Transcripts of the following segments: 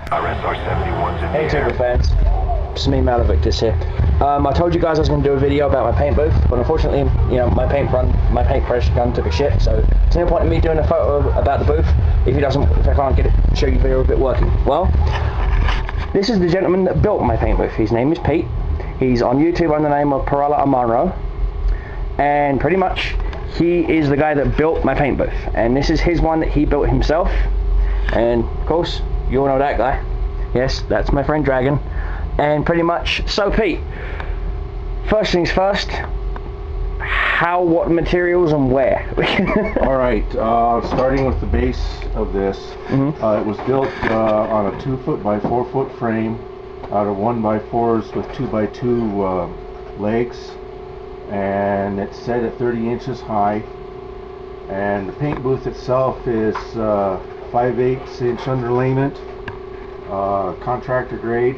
Hey Timber fans, it's me Malivictus here. I told you guys I was going to do a video about my paint booth, but unfortunately, you know, my paintbrush gun took a shit, so there's no point in me doing a photo about the booth if I can't get it, show you the video of it working. Well, this is the gentleman that built my paint booth. His name is Pete. He's on YouTube under the name of Parala Amaro, and pretty much he is the guy that built my paint booth, and this is his one that he built himself. And of course, you all know that guy. Yes, that's my friend Dragon. And pretty much, so Pete, first things first, how, what materials and where? Alright, starting with the base of this, it was built on a 2 by 4 foot frame out of 1x4s with 2x2 legs, and it's set at 30 inches high, and the paint booth itself is 5/8 inch underlayment, contractor grade,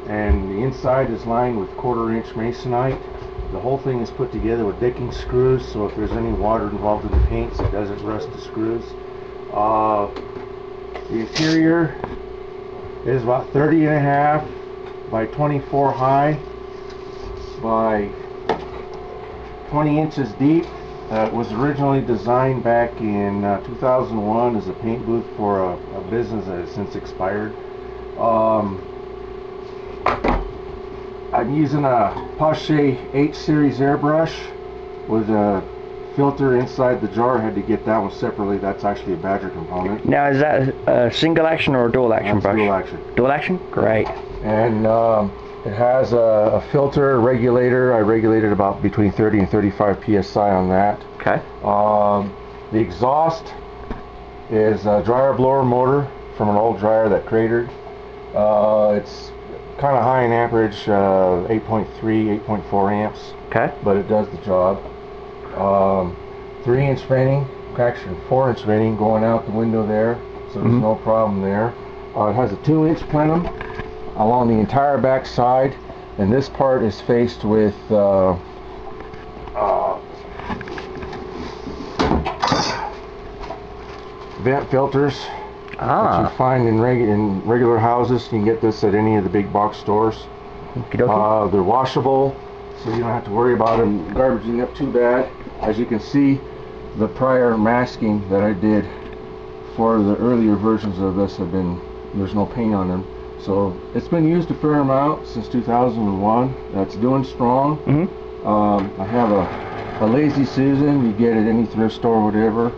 and the inside is lined with 1/4 inch masonite. The whole thing is put together with dicking screws, so if there's any water involved in the paints, it doesn't rust the screws. The interior is about 30.5 by 24 high by 20 inches deep. It was originally designed back in 2001 as a paint booth for a business that has since expired. I'm using a Pache H series airbrush with a filter inside the jar. I had to get that one separately. That's actually a Badger component. Now, is that a single action or a dual action brush? Dual action. Dual action? Great. And it has a filter regulator. I regulated about between 30 and 35 psi on that. Okay. The exhaust is a dryer blower motor from an old dryer that cratered. It's kind of high in amperage, 8.3, 8.4 amps. Okay. But it does the job. 3-inch venting, actually 4-inch venting going out the window there, so there's no problem there. It has a 2-inch plenum along the entire back side, and this part is faced with vent filters that you find in regular houses. You can get this at any of the big box stores. They're washable, so you don't have to worry about them garbaging up too bad. As you can see, the prior masking that I did for the earlier versions of this there's no paint on them. So it's been used a fair amount since 2001. That's doing strong. I have a Lazy Susan. You get at any thrift store or whatever.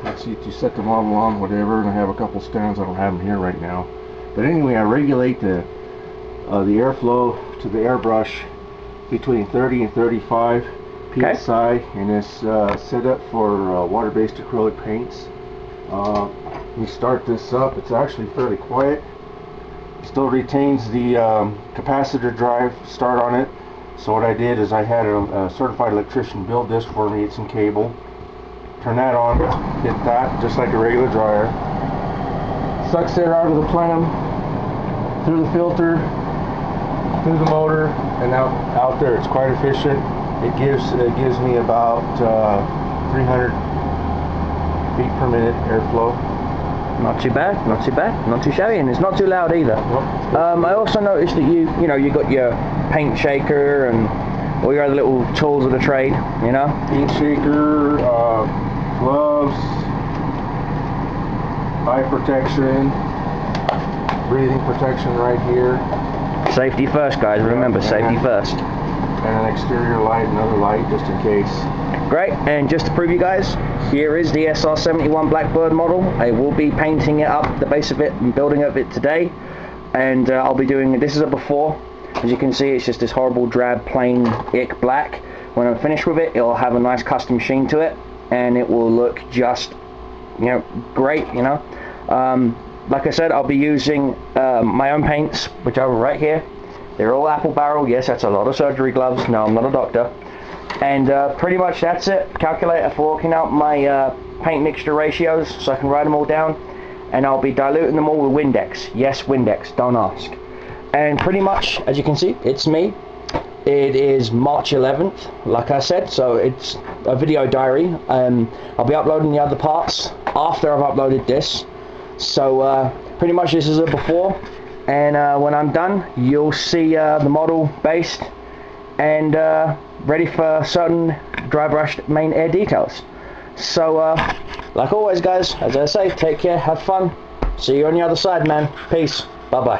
Let's see, you set the model on, whatever, and I have a couple stands. I don't have them here right now. But anyway, I regulate the airflow to the airbrush between 30 and 35 psi, and it's set up for water-based acrylic paints. We start this up. It's actually fairly quiet. Still retains the capacitor drive start on it. So what I did is I had a certified electrician build this for me. It's in cable. Turn that on, hit that just like a regular dryer. Sucks air out of the plenum, through the filter, through the motor, and out there. It's quite efficient. It gives me about 300 feet per minute airflow. Not too bad, not too bad, not too shabby, and it's not too loud either. Nope. I also noticed that you got your paint shaker and all your other little tools of the trade, you know? Paint shaker, gloves, eye protection, breathing protection right here. Safety first, guys. Remember, safety first. And an exterior light, another light, just in case. Great, and just to prove you guys, here is the SR71 Blackbird model. I will be painting it up, the base of it, and building of it today. And I'll be doing, this is a before. As you can see, it's just this horrible drab, plain, ick black. When I'm finished with it, it'll have a nice custom sheen to it, and it will look just, you know, great, you know. Like I said, I'll be using my own paints, which are right here. They're all apple barrel. Yes, that's a lot of surgery gloves. No, I'm not a doctor. And pretty much that's it. Calculator for working out my paint mixture ratios so I can write them all down. And I'll be diluting them all with Windex. Yes, Windex, don't ask. And pretty much, as you can see, it's me. It is March 11th, like I said, so it's a video diary. I'll be uploading the other parts after I've uploaded this. So pretty much this is a before, and when I'm done you'll see the model based and ready for certain dry brushed main air details. So like always guys, as I say, take care, have fun, see you on the other side, man. Peace, bye bye.